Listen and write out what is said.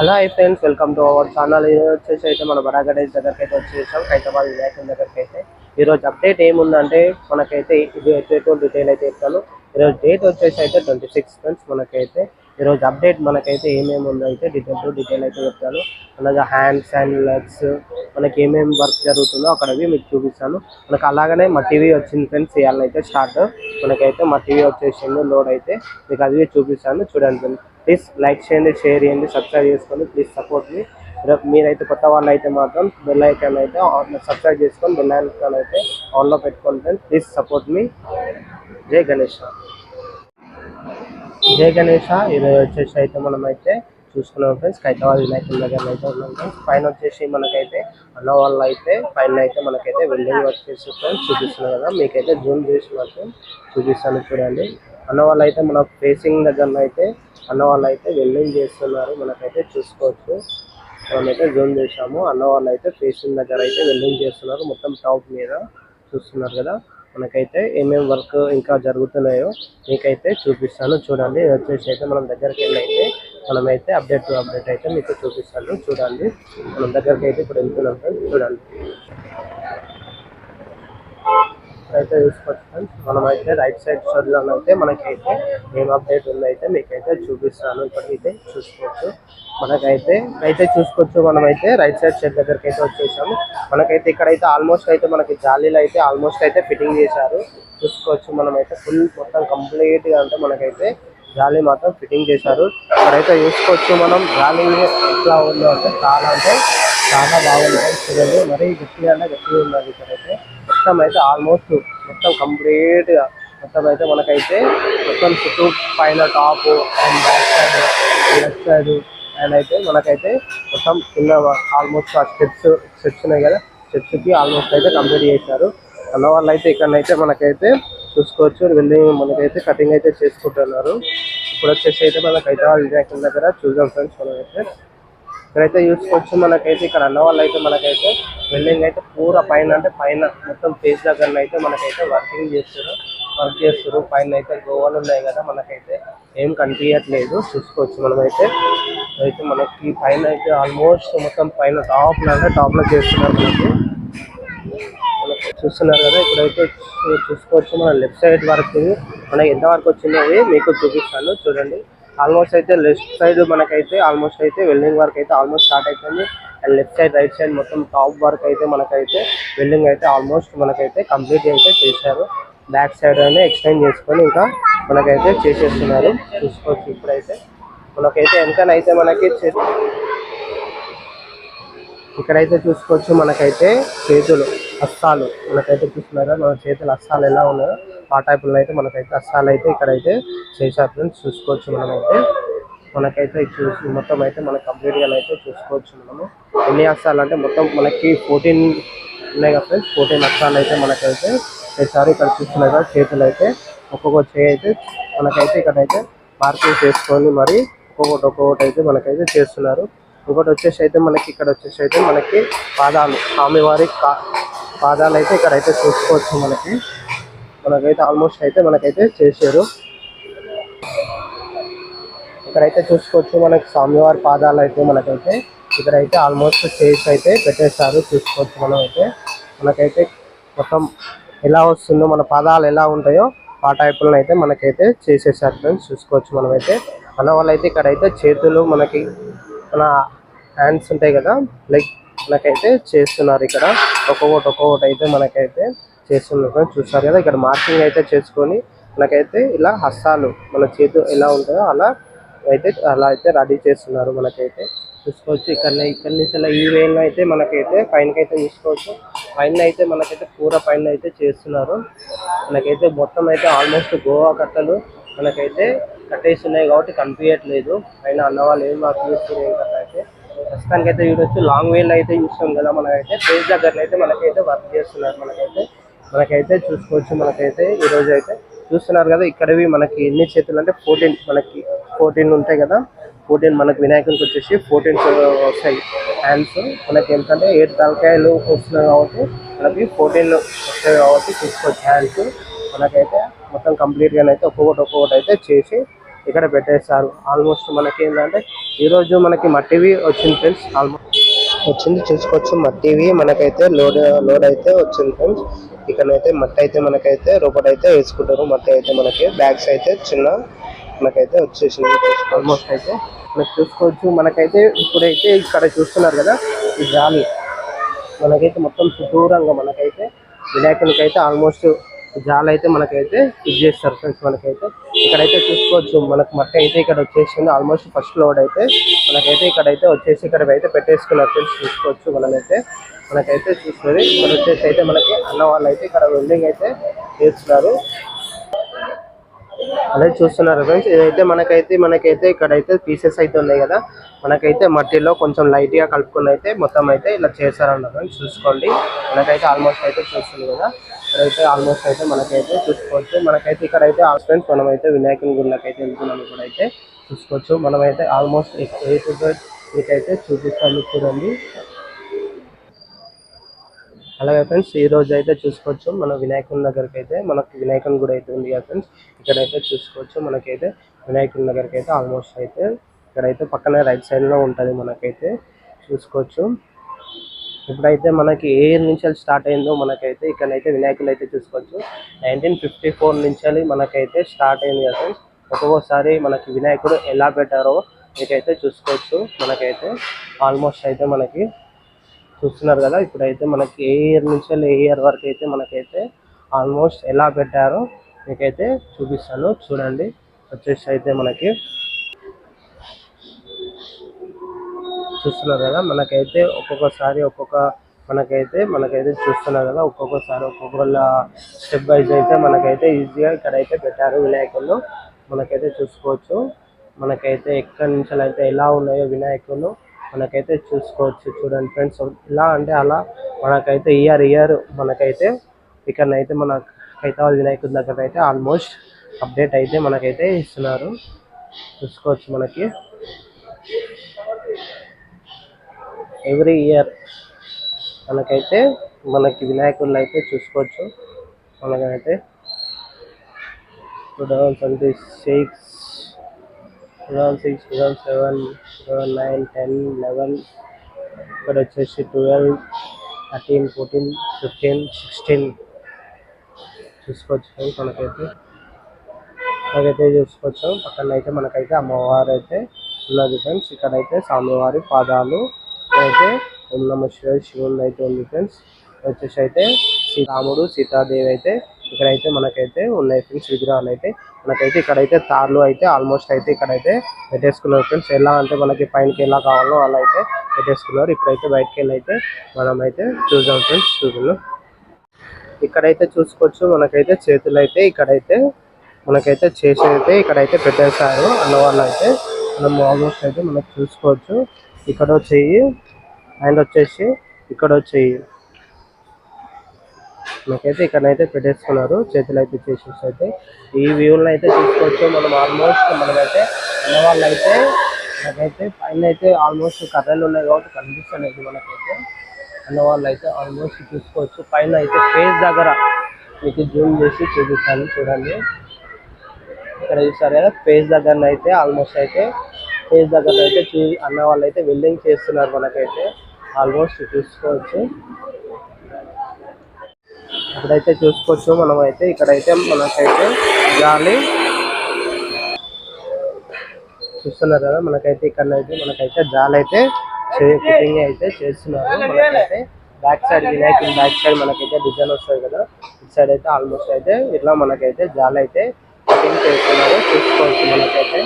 Hello hi friends, welcome to our channel. ఇది వచ్చేసి అయితే మన బరాగడేజ్ దగ్గరికి అయితే వచ్చేసాం, హైదరాబాద్ వినాయకుని దగ్గరికి అయితే. ఈరోజు అప్డేట్ ఏముందంటే మనకైతే ఇది వచ్చేటో డీటెయిల్ అయితే చెప్తాను. ఈరోజు డేట్ వచ్చేసి అయితే 26 ఫ్రెండ్స్. మనకైతే ఈరోజు అప్డేట్ మనకైతే ఏమేమి ఉందో అయితే డీటెయిల్ అయితే చెప్తాను. అలాగే హ్యాండ్స్ అండ్ లెగ్స్ మనకి ఏమేమి వర్క్ జరుగుతుందో అక్కడవి మీకు చూపిస్తాను. మనకు అలాగనే మా టీవీ వచ్చింది ఫ్రెండ్స్, ఇవాళ అయితే స్టార్ట్. మనకైతే మా టీవీ వచ్చేసింది, లోడ్ అయితే మీకు అది చూపిస్తాను, చూడండి ఫ్రెండ్స్. ప్లీజ్ లైక్ చేయండి, షేర్ చేయండి, సబ్స్క్రైబ్ చేసుకోండి. ప్లీజ్ సపోర్ట్ మీ. మీరైతే కొత్త వాళ్ళు అయితే మాత్రం బెల్ ఐకాన్ అయితే సబ్స్క్రైబ్ చేసుకొని బెల్ ఐకాన్ అయితే ఆన్లో పెట్టుకోండి ఫ్రెండ్స్. ప్లీజ్ సపోర్ట్ మీ. జై గణేష్. జై గణేష. ఈరోజు వచ్చేసి అయితే మనం అయితే చూసుకున్నాం ఫ్రెండ్స్, హైదరాబాద్ వినాయకుని దగ్గర అయితే ఉన్నాం ఫ్రెండ్స్. పైన వచ్చేసి మనకైతే అన్న వాళ్ళు అయితే పైన అయితే మనకైతే వెల్డింగ్ వర్క్ చేసి ఫ్రెండ్స్ చూపిస్తున్నాం కదా, మీకైతే జూమ్ చేసి మాత్రం చూపిస్తాను, చూడండి. అన్న వాళ్ళు అయితే మన ఫేసింగ్ దగ్గర అయితే అన్న వాళ్ళు అయితే వెల్డింగ్ చేస్తున్నారు, మనకైతే చూసుకోవచ్చు. మనమైతే జూమ్ చేసాము. అన్న వాళ్ళు అయితే ఫేసింగ్ దగ్గర అయితే వెల్డింగ్ చేస్తున్నారు, మొత్తం టాప్ మీద చూస్తున్నారు కదా. మనకైతే ఏమేమి వర్క్ ఇంకా జరుగుతున్నాయో మీకైతే చూపిస్తాను, చూడండి. వచ్చేసి అయితే మనం దగ్గరికి వెళ్ళి అయితే మనమైతే అప్డేట్ అయితే మీకు చూపిస్తాను, చూడండి. మనం దగ్గరికి అయితే ఇప్పుడు వెళ్తున్నాం ఫ్రెండ్స్, చూడండి. అయితే చూసుకోవచ్చు ఫ్రెండ్స్, మనమైతే రైట్ సైడ్ షెడ్లో అయితే మనకైతే ఏం అప్డేట్ ఉందైతే మీకైతే చూపిస్తాను. ఇప్పటికైతే చూసుకోవచ్చు. మనకైతే చూసుకోవచ్చు, మనమైతే రైట్ సైడ్ షెడ్ దగ్గరికి అయితే వచ్చేసాము. మనకైతే ఇక్కడైతే ఆల్మోస్ట్ అయితే మనకి జాలీలు అయితే ఆల్మోస్ట్ అయితే ఫిట్టింగ్ చేశారు, చూసుకోవచ్చు. మనమైతే ఫుల్ మొత్తం కంప్లీట్గా అంటే మనకైతే జాలీ మాత్రం ఫిట్టింగ్ చేశారు. ఇక్కడైతే చూసుకోవచ్చు మనం జాలీ ఎట్లా ఉందో అంటే చాలా బాగుంది చూడండి. మరీ గట్టిగా ఉన్నది. ఇక్కడైతే మొత్తం అయితే ఆల్మోస్ట్ మొత్తం కంప్లీట్గా మొత్తం అయితే మనకైతే మొత్తం చుట్టూ పైన top and back side left side and అయితే మనకైతే మొత్తం కింద ఆల్మోస్ట్ ఆ స్టెప్స్ ఉన్నాయి కదా, స్టెప్స్కి ఆల్మోస్ట్ అయితే కంప్లీట్ చేశారు. అన్న వాళ్ళు అయితే ఇక్కడనైతే మనకైతే చూసుకోవచ్చు, వెళ్ళి మనకైతే కటింగ్ అయితే చేసుకుంటున్నారు. ఇప్పుడు వచ్చేసి అయితే మనకు హైదరాబాద్ వినాయకుని దగ్గర చూద్దాం ఫ్రెండ్స్. మనమైతే ఇక్కడైతే చూసుకోవచ్చు, మనకైతే ఇక్కడ అన్న వాళ్ళు అయితే మనకైతే వెల్డింగ్ అయితే పూరా పైన అంటే పైన మొత్తం ఫేస్ దగ్గర అయితే మనకైతే వర్క్ చేస్తారు. పైన అయితే గోవాలు ఉన్నాయి కదా, మనకైతే ఏం కనిపించట్లేదు, చూసుకోవచ్చు. మనమైతే మనకి పైన అయితే ఆల్మోస్ట్ మొత్తం పైన టాప్లో చేస్తున్నారు. మనకి చూస్తున్నారు కదా. ఇప్పుడైతే చూసుకోవచ్చు మన లెఫ్ట్ సైడ్ వర్క్ మనకి ఎంత వరకు వచ్చింది మీకు చూపిస్తాను, చూడండి. ఆల్మోస్ట్ అయితే లెఫ్ట్ సైడ్ మనకైతే ఆల్మోస్ట్ అయితే వెల్డింగ్ వర్క్ అయితే ఆల్మోస్ట్ స్టార్ట్ అయిపోయింది. And left side right side మొత్తం టాప్ వర్క్ అయితే మనకైతే వెల్డింగ్ అయితే ఆల్మోస్ట్ మనకైతే కంప్లీట్ అయితే చేశారు. బ్యాక్ సైడ్ అనేది ఎక్స్టెండ్ చేసుకొని ఇంకా మనకైతే చేసేస్తున్నారు, చూసుకోవచ్చు. ఇప్పుడైతే మనకైతే వెనకనైతే మనకి ఇక్కడైతే చూసుకోవచ్చు, మనకైతే చేతులు హస్తాలు మనకైతే చూస్తున్నారు. మన చేతులు హస్తాలు ఎలా ఉన్నాయో ఆ టైపులో అయితే మనకైతే హస్తాలు అయితే ఇక్కడైతే చేశారు ఫ్రెండ్స్, చూసుకోవచ్చు. మనకైతే చూసి మొత్తం అయితే మనకు కంప్లీట్గా అయితే చూసుకోవచ్చు. మనము ఎన్ని హస్తాలు అంటే మొత్తం మనకి 14 ఉన్నాయి కదా ఫ్రెండ్స్, 14 హస్తాలు అయితే మనకైతే చేశారు. ఇక్కడ చూస్తున్నారు కదా, చేతులు అయితే ఒక్కొక్క చేయి అయితే మనకైతే ఇక్కడైతే మార్కింగ్ చేసుకొని మరి ఒక్కొక్కటి అయితే మనకైతే చేస్తున్నారు. ఇంకోటి వచ్చేసి అయితే మనకి ఇక్కడ వచ్చేసి అయితే మనకి పాదాలు, స్వామివారి పాదాలు అయితే ఇక్కడైతే చూసుకోవచ్చు. మనకైతే ఆల్మోస్ట్ అయితే మనకైతే చేశారు. ఇక్కడైతే చూసుకోవచ్చు, మనకి స్వామివారి పాదాలు అయితే మనకైతే ఇక్కడైతే ఆల్మోస్ట్ చేసి అయితే పెట్టేస్తారు, చూసుకోవచ్చు. మనకైతే మొత్తం ఎలా వస్తుందో మన పాదాలు ఎలా ఉంటాయో ఆ టైపులను అయితే మనకైతే చేసేసారు ఫ్రెండ్స్, చూసుకోవచ్చు. మనమైతే అన్న వాళ్ళు అయితే ఇక్కడైతే చేతులు మనకి మన హ్యాండ్స్ ఉంటాయి కదా, లైక్ మనకైతే చేస్తున్నారు. ఇక్కడ ఒక్కొక్కటి అయితే మనకైతే చేస్తున్నారు, చూస్తారు కదా. ఇక్కడ మార్కింగ్ అయితే చేసుకొని మనకైతే ఇలా హస్తాలు మన చేతులు ఎలా ఉంటాయో అలా అయితే రెడీ చేస్తున్నారు. మనకైతే చూసుకోవచ్చు. ఇక్కడ నుంచి అలా ఈ వేలో అయితే మనకైతే పైనకైతే చూసుకోవచ్చు. పైన అయితే మనకైతే పూర పైన అయితే చేస్తున్నారు. మనకైతే మొత్తం అయితే ఆల్మోస్ట్ గోవా కట్టలు మనకైతే కట్టేసి ఉన్నాయి కాబట్టి కనిపించట్లేదు పైన అన్న వాళ్ళు ఏం వర్క్ చేస్తున్నారు ఏం కట్ట అయితే. ప్రస్తుతానికి అయితే చూడొచ్చు, లాంగ్ వేలో అయితే చూస్తాం కదా, మనకైతే ఫేస్ దగ్గర అయితే మనకైతే వర్క్ చేస్తున్నారు. మనకైతే చూసుకోవచ్చు. మనకైతే ఈరోజు అయితే చూస్తున్నారు కదా, ఇక్కడవి మనకి ఎన్ని చేతులు అంటే 14 ఉంటాయి కదా. 14 మనకి వినాయకునికి వచ్చేసి 14 వస్తాయి హ్యాండ్స్. మనకి ఎందుకంటే 7 తలకాయలు వస్తున్నాయి కాబట్టి మనకి 14 వస్తాయి కాబట్టి చూసుకోవచ్చు హ్యాండ్స్. మనకైతే మొత్తం కంప్లీట్గా అయితే ఒక్కొక్కటి అయితే చేసి ఇక్కడ పెట్టేస్తారు. ఆల్మోస్ట్ మనకి ఏంటంటే ఈరోజు మనకి మట్టివి వచ్చింది ఫ్రెండ్స్. ఆల్మోస్ట్ వచ్చింది చూసుకోవచ్చు. మట్టివి మనకైతే లోడ్ అయితే వచ్చింది ఫ్రెండ్స్. ఇక్కడైతే మట్టి అయితే మనకైతే రూపడైతే వేసుకుంటారు. మట్టి అయితే మనకి బ్యాగ్స్ అయితే చిన్న మనకైతే వచ్చేసింది. ఆల్మోస్ట్ అయితే మనకు చూసుకోవచ్చు. మనకైతే ఇప్పుడైతే ఇక్కడ చూస్తున్నారు కదా ఈ జాలి మనకైతే మొత్తం చుట్టూరంగా మనకైతే వినాయకునికి అయితే ఆల్మోస్ట్ జాలి అయితే మనకైతే ఇది చేస్తారు ఫ్రెండ్స్. మనకైతే ఇక్కడైతే చూసుకోవచ్చు మనకు మట్టి అయితే ఇక్కడ వచ్చేసింది. ఆల్మోస్ట్ ఫస్ట్ లోడ్ అయితే మనకైతే ఇక్కడైతే వచ్చేసి ఇక్కడ అయితే పెట్టేసుకున్నారు ఫ్రెండ్స్. చూసుకోవచ్చు మనకైతే చూస్తుంది. ఇక్కడ వచ్చేసి అయితే మనకి అన్న వాళ్ళు అయితే ఇక్కడ వెల్డింగ్ అయితే చేస్తున్నారు. అలాగే చూస్తున్నారు ఫ్రెండ్స్. ఇదైతే మనకైతే ఇక్కడైతే పీసెస్ అయితే ఉన్నాయి కదా మనకైతే మట్టిలో కొంచెం లైట్ గా కలుపుకొని అయితే మొత్తం అయితే ఇలా చేశారన్న ఫ్రెండ్స్. చూసుకోండి మనకైతే ఆల్మోస్ట్ అయితే చూస్తుంది కదా ఇక్కడైతే ఆల్మోస్ట్ అయితే మనకైతే చూసుకోవచ్చు. మనకైతే ఇక్కడైతే ఫ్రెండ్స్ మనమైతే వినాయకుని గుళ్ళకి అయితే వెళ్తున్నాము. ఇక్కడైతే చూసుకోవచ్చు మనమైతే ఆల్మోస్ట్ మీకైతే చూపిస్తాను చూడండి. అలాగే ఫ్రెండ్స్ ఈ రోజు అయితే చూసుకోవచ్చు మన వినాయకుని దగ్గరికి అయితే మనకు వినాయకుని గుడి అయితే ఉంది కదా ఫ్రెండ్స్. ఇక్కడైతే చూసుకోవచ్చు మనకైతే వినాయకుని దగ్గరికి అయితే ఆల్మోస్ట్ అయితే ఇక్కడైతే పక్కనే రైట్ సైడ్ లో ఉంటది. మనకైతే చూసుకోవచ్చు ఇప్పుడైతే మనకి ఏ ఇయర్ నుంచి స్టార్ట్ అయిందో మనకైతే ఇక్కడైతే వినాయకులు అయితే చూసుకోవచ్చు. 1954 నుంచి మనకైతే స్టార్ట్ అయింది కదా ఫ్రెండ్స్. ఒక్కొక్కసారి మనకి వినాయకుడు ఎలా పెట్టారో మీకైతే చూసుకోవచ్చు. మనకైతే ఆల్మోస్ట్ అయితే మనకి చూస్తున్నారు కదా ఇప్పుడైతే మనకి ఏ ఇయర్ నుంచి ఏ ఇయర్ వరకు అయితే మనకైతే ఆల్మోస్ట్ ఎలా పెట్టారో మీకైతే చూపిస్తాను చూడండి. వచ్చేసి అయితే మనకి చూస్తున్నారు కదా మనకైతే ఒక్కొక్కసారి మనకైతే చూస్తున్నారు కదా ఒక్కొక్కళ్ళ స్టెప్ వైజ్ అయితే మనకైతే ఈజీగా ఇక్కడైతే పెట్టారు వినాయకులు. మనకైతే చూసుకోవచ్చు మనకైతే ఎక్కడి నుంచి అయితే ఎలా ఉన్నాయో వినాయకులు మనకైతే చూసుకోవచ్చు. చూడండి ఫ్రెండ్స్ ఇలా అంటే అలా మనకైతే ఇయర్ మనకైతే ఇక్కడనైతే మన హైదరాబాద్ వినాయకుడి దగ్గర అయితే ఆల్మోస్ట్ అప్డేట్ అయితే మనకైతే ఇస్తున్నారు. చూసుకోవచ్చు మనకి ఎవ్రీ ఇయర్ మనకి వినాయకుళ్ళు అయితే చూసుకోవచ్చు. మనకైతే 2026 2006 2007 2009 10 11 ఇక్కడ వచ్చేసి 12 13 14 15 16 చూసుకోవచ్చు మనకైతే చూసుకోవచ్చు. పక్కన అయితే మనకైతే అమ్మవారు అయితే ఉన్నది ఫ్రెండ్స్. ఇక్కడైతే స్వామివారి పాదాలు అయితే ఓం నమః శివాయ శివుడు అయితే ఉంది ఫ్రెండ్స్. వచ్చేసి అయితే రాముడు సీతాదేవి అయితే ఇక్కడైతే మనకైతే ఉన్నాయి ఫ్రెండ్స్. విగ్రహాలు అయితే మనకైతే ఇక్కడైతే తార్లు అయితే ఆల్మోస్ట్ అయితే ఇక్కడైతే పెట్టేసుకున్నారు ఫ్రెండ్స్. ఎలా అంటే మనకి పైనకి ఎలా కావాలో అలా అయితే పెట్టేసుకున్నారు. ఇప్పుడైతే బయటకి వెళ్ళి అయితే మనం అయితే చూద్దాం ఫ్రెండ్స్. చూద్దాం ఇక్కడైతే చూసుకోవచ్చు మనకైతే చేతులు అయితే ఇక్కడైతే మనకైతే చేసి అయితే ఇక్కడైతే పెట్టేశారు అన్నవాళ్ళు అయితే. మనం ఆల్మోస్ట్ అయితే మనకు చూసుకోవచ్చు ఇక్కడ చెయ్యి అండ్ వచ్చేసి ఇక్కడ చెయ్యి మనకైతే ఇక్కడైతే పెట్టేసుకున్నారు. చేతులు అయితే చేసేసి అయితే ఈ వ్యూలను అయితే చూసుకోవచ్చు. మనం ఆల్మోస్ట్ మనమైతే అన్నవాళ్ళు అయితే మనకైతే పైన అయితే ఆల్మోస్ట్ కర్రలు ఉన్నాయి కాబట్టి కనిపిస్తలేదు. మనకైతే అన్నవాళ్ళు అయితే ఆల్మోస్ట్ చూసుకోవచ్చు. పైన అయితే ఫేస్ దగ్గర మీకు జూమ్ చేసి చూపిస్తాను చూడండి. ఇక్కడ చూస్తారు కదా ఫేస్ దగ్గర అయితే ఆల్మోస్ట్ అయితే అన్న వాళ్ళు అయితే వెల్డింగ్ చేస్తున్నారు. మనకైతే ఆల్మోస్ట్ చూసుకోవచ్చు. ఇప్పుడైతే చూసుకోవచ్చు మనమైతే ఇక్కడైతే మనకైతే జాలి చూస్తున్నారు కదా మనకైతే ఇక్కడైతే మనకైతే జాలి అయితే ఫిట్టింగ్ అయితే చేస్తున్నారు. మనకైతే బ్యాక్ సైడ్ వినాయకుడి బ్యాక్ సైడ్ మనకైతే డిజైన్ వస్తుంది కదా ఇటు సైడ్ అయితే ఆల్మోస్ట్ అయితే ఇట్లా మనకైతే జాలి అయితే ఫిట్టింగ్ చేస్తున్నారు. చూసుకోవచ్చు మనకైతే